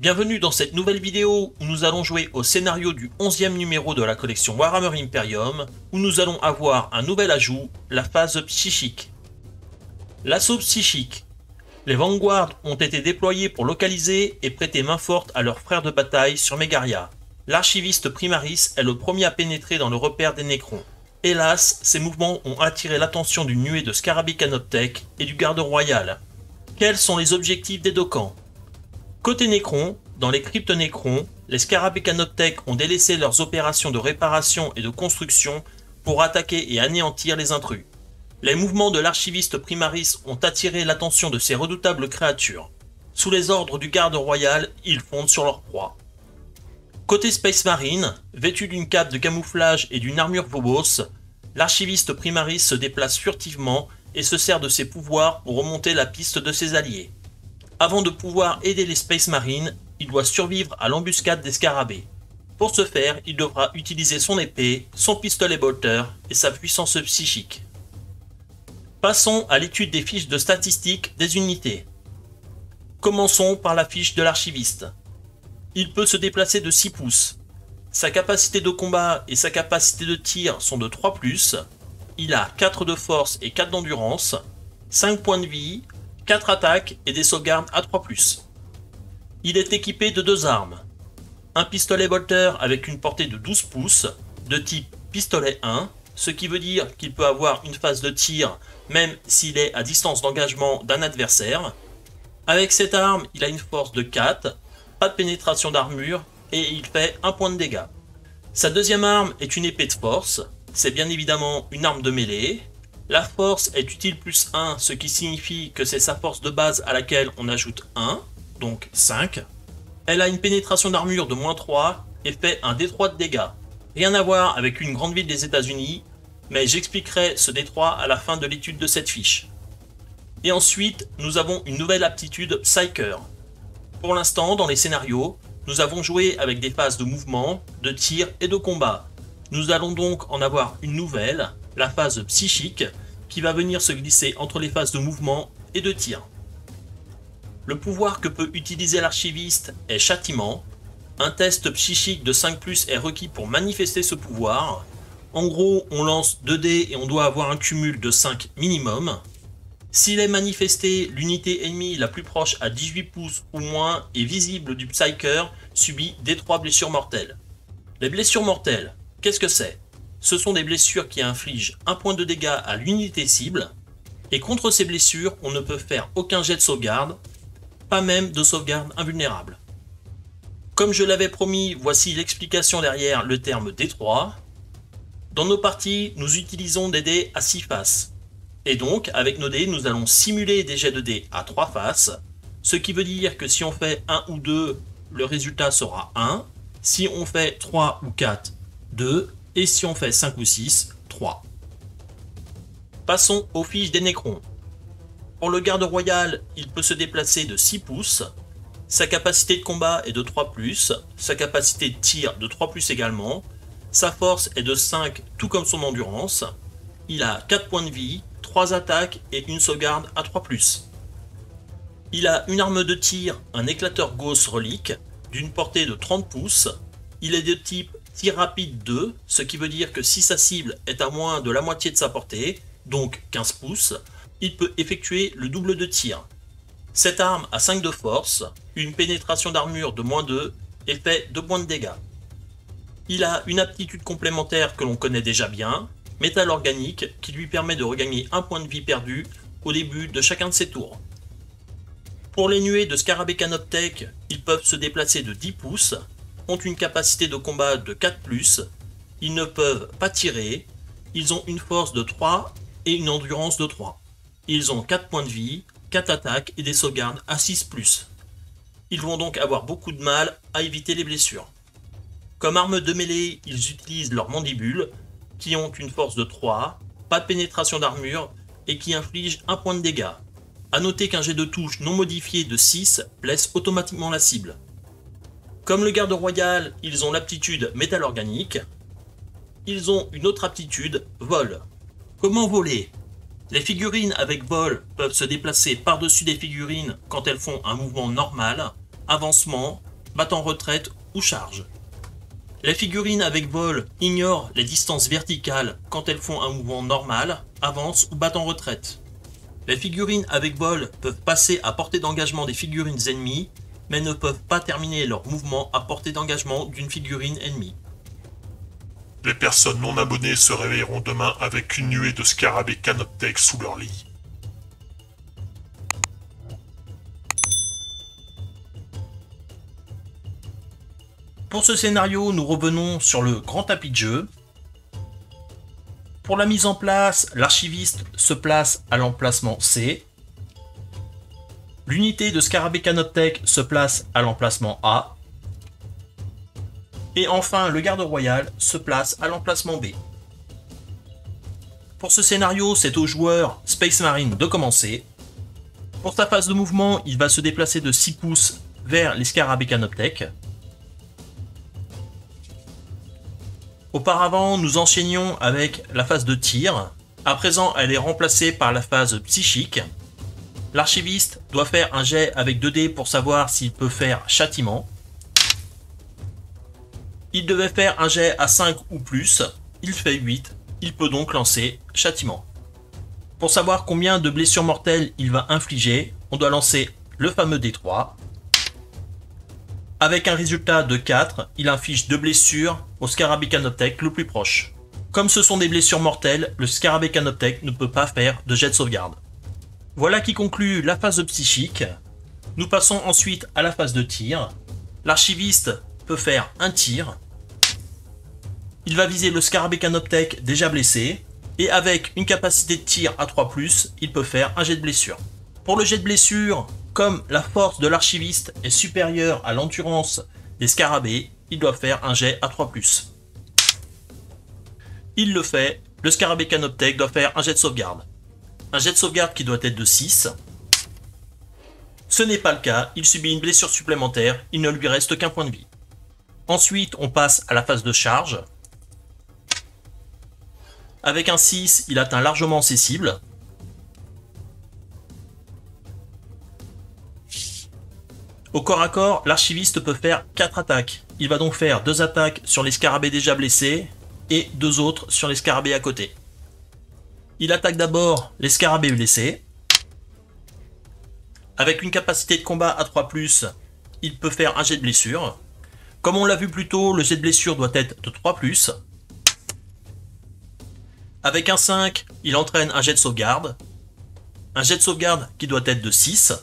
Bienvenue dans cette nouvelle vidéo où nous allons jouer au scénario du 11e numéro de la collection Warhammer Imperium, où nous allons avoir un nouvel ajout, la phase psychique. L'assaut psychique. Les Vanguards ont été déployés pour localiser et prêter main forte à leurs frères de bataille sur Megaria. L'archiviste Primaris est le premier à pénétrer dans le repère des Nécrons. Hélas, ces mouvements ont attiré l'attention d'une nuée de Scarabées Canoptech et du garde royal. Quels sont les objectifs des deux camps? Côté Nécron, dans les cryptes Nécrons, les Scarabées Canoptech ont délaissé leurs opérations de réparation et de construction pour attaquer et anéantir les intrus. Les mouvements de l'archiviste Primaris ont attiré l'attention de ces redoutables créatures. Sous les ordres du garde royal, ils fondent sur leur proie. Côté Space Marine, vêtu d'une cape de camouflage et d'une armure Phobos, l'archiviste Primaris se déplace furtivement et se sert de ses pouvoirs pour remonter la piste de ses alliés. Avant de pouvoir aider les Space Marines, il doit survivre à l'embuscade des Scarabées. Pour ce faire, il devra utiliser son épée, son pistolet bolter et sa puissance psychique. Passons à l'étude des fiches de statistiques des unités. Commençons par la fiche de l'archiviste. Il peut se déplacer de 6 pouces. Sa capacité de combat et sa capacité de tir sont de 3+. Il a 4 de force et 4 d'endurance, 5 points de vie, 4 attaques et des sauvegardes à 3+. Il est équipé de 2 armes. Un pistolet bolter avec une portée de 12 pouces, de type pistolet 1, ce qui veut dire qu'il peut avoir une phase de tir même s'il est à distance d'engagement d'un adversaire. Avec cette arme, il a une force de 4, pas de pénétration d'armure et il fait 1 point de dégâts. Sa deuxième arme est une épée de force, c'est bien évidemment une arme de mêlée. La force est utile +1, ce qui signifie que c'est sa force de base à laquelle on ajoute 1, donc 5. Elle a une pénétration d'armure de -3 et fait un D3 de dégâts. Rien à voir avec une grande ville des États-Unis, mais j'expliquerai ce D3 à la fin de l'étude de cette fiche. Et ensuite, nous avons une nouvelle aptitude Psyker. Pour l'instant, dans les scénarios, nous avons joué avec des phases de mouvement, de tir et de combat. Nous allons donc en avoir une nouvelle, la phase psychique, qui va venir se glisser entre les phases de mouvement et de tir. Le pouvoir que peut utiliser l'archiviste est Châtiment. Un test psychique de 5+ est requis pour manifester ce pouvoir. En gros, on lance 2 dés et on doit avoir un cumul de 5 minimum. S'il est manifesté, l'unité ennemie la plus proche à 18 pouces ou moins et visible du Psyker subit D3 blessures mortelles. Les blessures mortelles, qu'est-ce que c'est? Ce sont des blessures qui infligent 1 point de dégâts à l'unité cible, et contre ces blessures, on ne peut faire aucun jet de sauvegarde, pas même de sauvegarde invulnérable. Comme je l'avais promis, voici l'explication derrière le terme D3. Dans nos parties, nous utilisons des dés à 6 faces. Et donc, avec nos dés, nous allons simuler des jets de dés à 3 faces, ce qui veut dire que si on fait 1 ou 2, le résultat sera 1, si on fait 3 ou 4, 2, et si on fait 5 ou 6, 3. Passons aux fiches des Nécrons. Pour le garde royal, il peut se déplacer de 6 pouces, sa capacité de combat est de 3+, sa capacité de tir de 3+, également, sa force est de 5 tout comme son endurance, il a 4 points de vie, 3 attaques et une sauvegarde à 3+. Il a une arme de tir, un éclateur Gauss relique, d'une portée de 30 pouces, il est de type tir rapide 2, ce qui veut dire que si sa cible est à moins de la moitié de sa portée, donc 15 pouces, il peut effectuer le double de tir. Cette arme a 5 de force, une pénétration d'armure de -2 et fait 2 points de dégâts. Il a une aptitude complémentaire que l'on connaît déjà bien, métal organique, qui lui permet de regagner 1 point de vie perdu au début de chacun de ses tours. Pour les nuées de Scarabées Canoptech, ils peuvent se déplacer de 10 pouces, ont une capacité de combat de 4+, ils ne peuvent pas tirer, ils ont une force de 3 et une endurance de 3. Ils ont 4 points de vie, 4 attaques et des sauvegardes à 6+. Ils vont donc avoir beaucoup de mal à éviter les blessures. Comme arme de mêlée, ils utilisent leurs mandibules, qui ont une force de 3, pas de pénétration d'armure et qui infligent 1 point de dégâts. A noter qu'un jet de touche non modifié de 6 blesse automatiquement la cible. Comme le garde royal, ils ont l'aptitude métal organique. Ils ont une autre aptitude, vol. Comment voler? Les figurines avec vol peuvent se déplacer par-dessus des figurines quand elles font un mouvement normal, avancement, battent en retraite ou chargent. Les figurines avec vol ignorent les distances verticales quand elles font un mouvement normal, avancent ou battent en retraite. Les figurines avec vol peuvent passer à portée d'engagement des figurines ennemies, mais ne peuvent pas terminer leur mouvement à portée d'engagement d'une figurine ennemie. Les personnes non abonnées se réveilleront demain avec une nuée de scarabées canoptèques sous leur lit. Pour ce scénario, nous revenons sur le grand tapis de jeu. Pour la mise en place, l'archiviste se place à l'emplacement C. L'unité de scarabée canoptèque se place à l'emplacement A. Et enfin, le garde royal se place à l'emplacement B. Pour ce scénario, c'est au joueur Space Marine de commencer. Pour sa phase de mouvement, il va se déplacer de 6 pouces vers les scarabées canoptèques. Auparavant, nous enchaînions avec la phase de tir. À présent, elle est remplacée par la phase psychique. L'archiviste doit faire un jet avec 2 dés pour savoir s'il peut faire châtiment. Il devait faire un jet à 5 ou plus. Il fait 8. Il peut donc lancer châtiment. Pour savoir combien de blessures mortelles il va infliger, on doit lancer le fameux D3. Avec un résultat de 4, il inflige 2 blessures au scarabée canoptèque le plus proche. Comme ce sont des blessures mortelles, le scarabée canoptèque ne peut pas faire de jet de sauvegarde. Voilà qui conclut la phase psychique. Nous passons ensuite à la phase de tir. L'archiviste peut faire un tir. Il va viser le scarabée canoptèque déjà blessé. Et avec une capacité de tir à 3+, il peut faire un jet de blessure. Pour le jet de blessure, comme la force de l'archiviste est supérieure à l'endurance des scarabées, il doit faire un jet à 3+. Il le fait, le scarabée canoptèque doit faire un jet de sauvegarde. Un jet de sauvegarde qui doit être de 6. Ce n'est pas le cas, il subit une blessure supplémentaire, il ne lui reste qu'un point de vie. Ensuite, on passe à la phase de charge. Avec un 6, il atteint largement ses cibles. Au corps à corps, l'archiviste peut faire 4 attaques. Il va donc faire 2 attaques sur les scarabées déjà blessés et 2 autres sur les scarabées à côté. Il attaque d'abord les scarabées blessés. Avec une capacité de combat à 3+, il peut faire un jet de blessure. Comme on l'a vu plus tôt, le jet de blessure doit être de 3+. Avec un 5, il entraîne un jet de sauvegarde. Un jet de sauvegarde qui doit être de 6.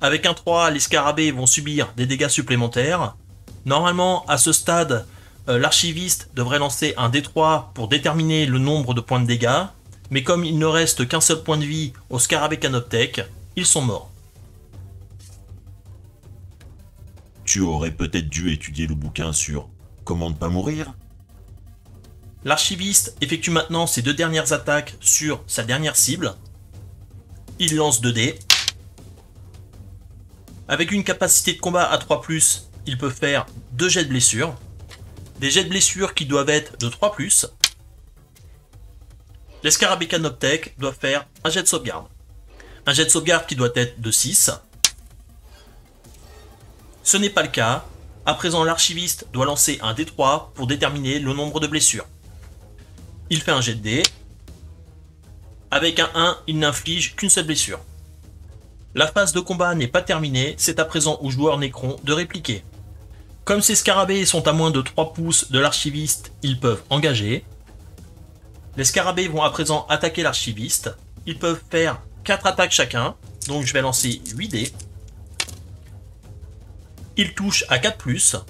Avec un 3, les scarabées vont subir des dégâts supplémentaires. Normalement, à ce stade, l'archiviste devrait lancer un D3 pour déterminer le nombre de points de dégâts. Mais comme il ne reste qu'un seul point de vie aux scarabées canoptèques, ils sont morts. Tu aurais peut-être dû étudier le bouquin sur comment ne pas mourir. L'archiviste effectue maintenant ses 2 dernières attaques sur sa dernière cible. Il lance 2 dés. Avec une capacité de combat à 3+, il peut faire 2 jets de blessure. Des jets de blessure qui doivent être de 3+. Les scarabées canoptèques doivent faire un jet de sauvegarde. Un jet de sauvegarde qui doit être de 6. Ce n'est pas le cas. À présent, l'archiviste doit lancer un D3 pour déterminer le nombre de blessures. Il fait un jet de dés. Avec un 1, il n'inflige qu'une seule blessure. La phase de combat n'est pas terminée, c'est à présent au joueur Nécron de répliquer. Comme ces scarabées sont à moins de 3 pouces de l'archiviste, ils peuvent engager. Les scarabées vont à présent attaquer l'archiviste. Ils peuvent faire 4 attaques chacun, donc je vais lancer 8 dés. Ils touchent à 4+.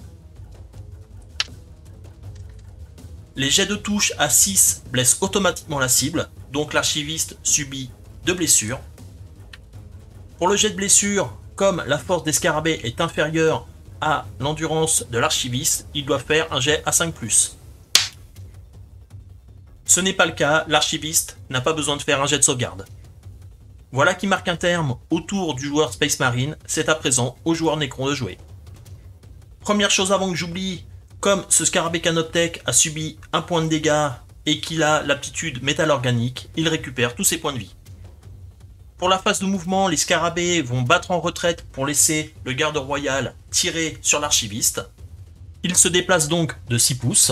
Les jets de touche à 6 blessent automatiquement la cible, donc l'archiviste subit 2 blessures. Pour le jet de blessure, comme la force des scarabées est inférieure à l'endurance de l'archiviste, il doit faire un jet à 5+. Ce n'est pas le cas, l'archiviste n'a pas besoin de faire un jet de sauvegarde. Voilà qui marque un terme au tour du joueur Space Marine, c'est à présent au joueur Nécron de jouer. Première chose avant que j'oublie, comme ce scarabée canoptèque a subi un point de dégâts et qu'il a l'aptitude métal organique, il récupère tous ses points de vie. Pour la phase de mouvement, les scarabées vont battre en retraite pour laisser le garde royal tirer sur l'archiviste. Il se déplace donc de 6 pouces.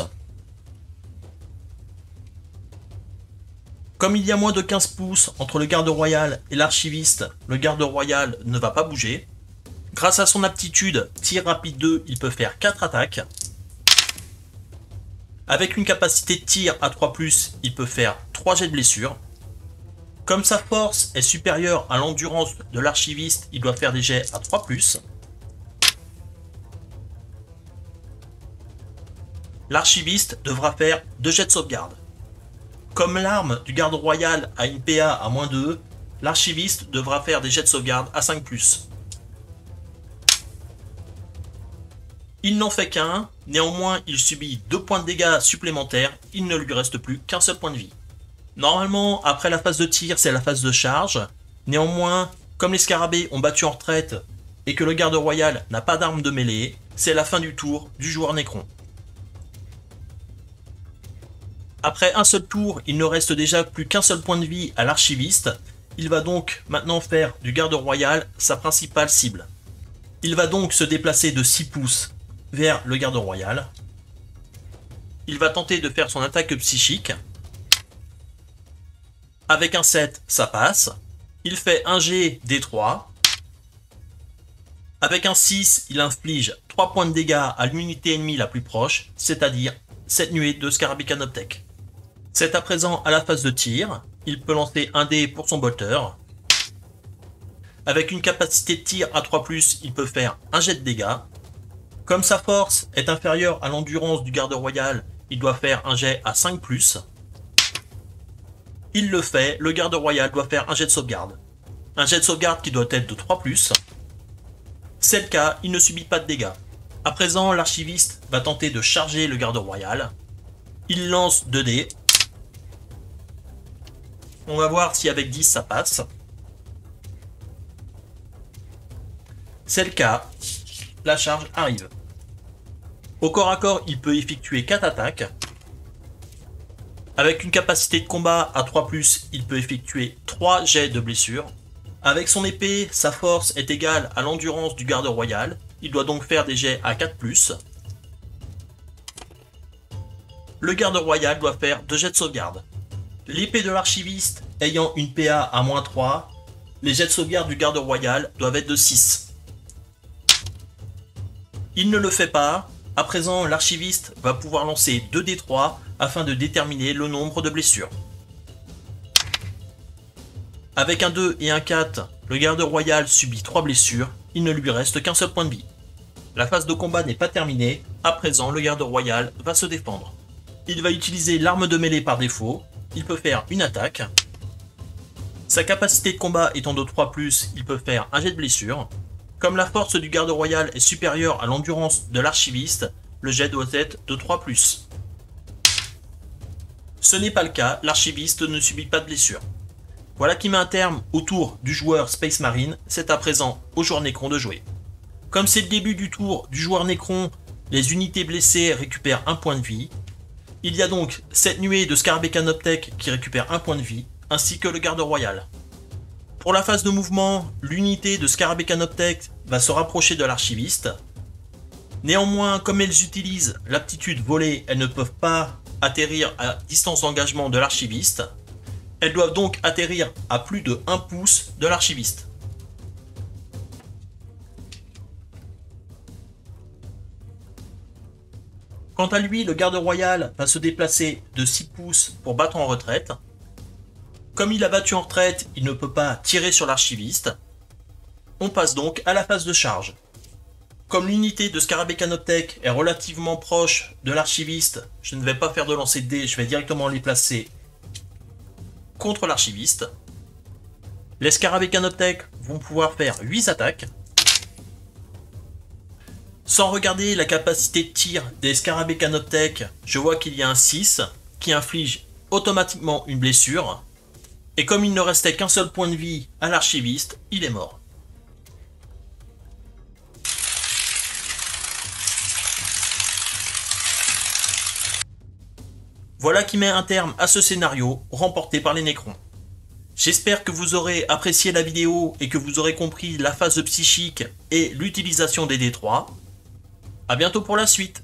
Comme il y a moins de 15 pouces entre le garde royal et l'archiviste, le garde royal ne va pas bouger. Grâce à son aptitude tir rapide 2, il peut faire 4 attaques. Avec une capacité de tir à 3+, il peut faire 3 jets de blessure. Comme sa force est supérieure à l'endurance de l'archiviste, il doit faire des jets à 3+. L'archiviste devra faire 2 jets de sauvegarde. Comme l'arme du garde royal a une PA à -2, l'archiviste devra faire des jets de sauvegarde à 5+. Il n'en fait qu'un, néanmoins il subit 2 points de dégâts supplémentaires, il ne lui reste plus qu'un seul point de vie. Normalement, après la phase de tir, c'est la phase de charge. Néanmoins, comme les scarabées ont battu en retraite et que le garde royal n'a pas d'arme de mêlée, c'est la fin du tour du joueur Nécron. Après un seul tour, il ne reste déjà plus qu'un seul point de vie à l'archiviste. Il va donc maintenant faire du garde royal sa principale cible. Il va donc se déplacer de 6 pouces vers le garde royal. Il va tenter de faire son attaque psychique. Avec un 7, ça passe. Il fait un G D3. Avec un 6, il inflige 3 points de dégâts à l'unité ennemie la plus proche, c'est-à-dire cette nuée de scarabée canoptèque. C'est à présent à la phase de tir. Il peut lancer un dé pour son bolter. Avec une capacité de tir à 3+, il peut faire un jet de dégâts. Comme sa force est inférieure à l'endurance du garde royal, il doit faire un jet à 5+. Il le fait, le garde royal doit faire un jet de sauvegarde. Un jet de sauvegarde qui doit être de 3+. C'est le cas, il ne subit pas de dégâts. À présent, l'archiviste va tenter de charger le garde royal. Il lance 2 dés. On va voir si avec 10 ça passe. C'est le cas, la charge arrive. Au corps à corps, il peut effectuer 4 attaques. Avec une capacité de combat à 3+, il peut effectuer 3 jets de blessure. Avec son épée, sa force est égale à l'endurance du garde royal. Il doit donc faire des jets à 4+. Le garde royal doit faire 2 jets de sauvegarde. L'épée de l'archiviste ayant une PA à -3, les jets de sauvegarde du garde royal doivent être de 6. Il ne le fait pas. À présent, l'archiviste va pouvoir lancer 2 D3 afin de déterminer le nombre de blessures. Avec un 2 et un 4, le garde royal subit 3 blessures, il ne lui reste qu'un seul point de vie. La phase de combat n'est pas terminée, à présent le garde royal va se défendre. Il va utiliser l'arme de mêlée par défaut, il peut faire une attaque. Sa capacité de combat étant de 3+, il peut faire un jet de blessure. Comme la force du garde royal est supérieure à l'endurance de l'archiviste, le jet doit être de 3+. Ce n'est pas le cas, l'archiviste ne subit pas de blessure. Voilà qui met un terme au tour du joueur Space Marine, c'est à présent au joueur Nécron de jouer. Comme c'est le début du tour du joueur Nécron, les unités blessées récupèrent un point de vie. Il y a donc cette nuée de scarabées canoptèques qui récupère un point de vie, ainsi que le garde royal. Pour la phase de mouvement, l'unité de scarabées canoptèques va se rapprocher de l'archiviste. Néanmoins, comme elles utilisent l'aptitude volée, elles ne peuvent pas atterrir à distance d'engagement de l'archiviste. Elles doivent donc atterrir à plus de 1 pouce de l'archiviste. Quant à lui, le garde royal va se déplacer de 6 pouces pour battre en retraite. Comme il a battu en retraite, il ne peut pas tirer sur l'archiviste. On passe donc à la phase de charge. Comme l'unité de scarabée canoptèque est relativement proche de l'archiviste, je ne vais pas faire de lancer de dés, je vais directement les placer contre l'archiviste. Les scarabées canoptèques vont pouvoir faire 8 attaques. Sans regarder la capacité de tir des scarabées canoptèques, je vois qu'il y a un 6 qui inflige automatiquement une blessure. Et comme il ne restait qu'un seul point de vie à l'archiviste, il est mort. Voilà qui met un terme à ce scénario remporté par les Nécrons. J'espère que vous aurez apprécié la vidéo et que vous aurez compris la phase psychique et l'utilisation des D3. A bientôt pour la suite.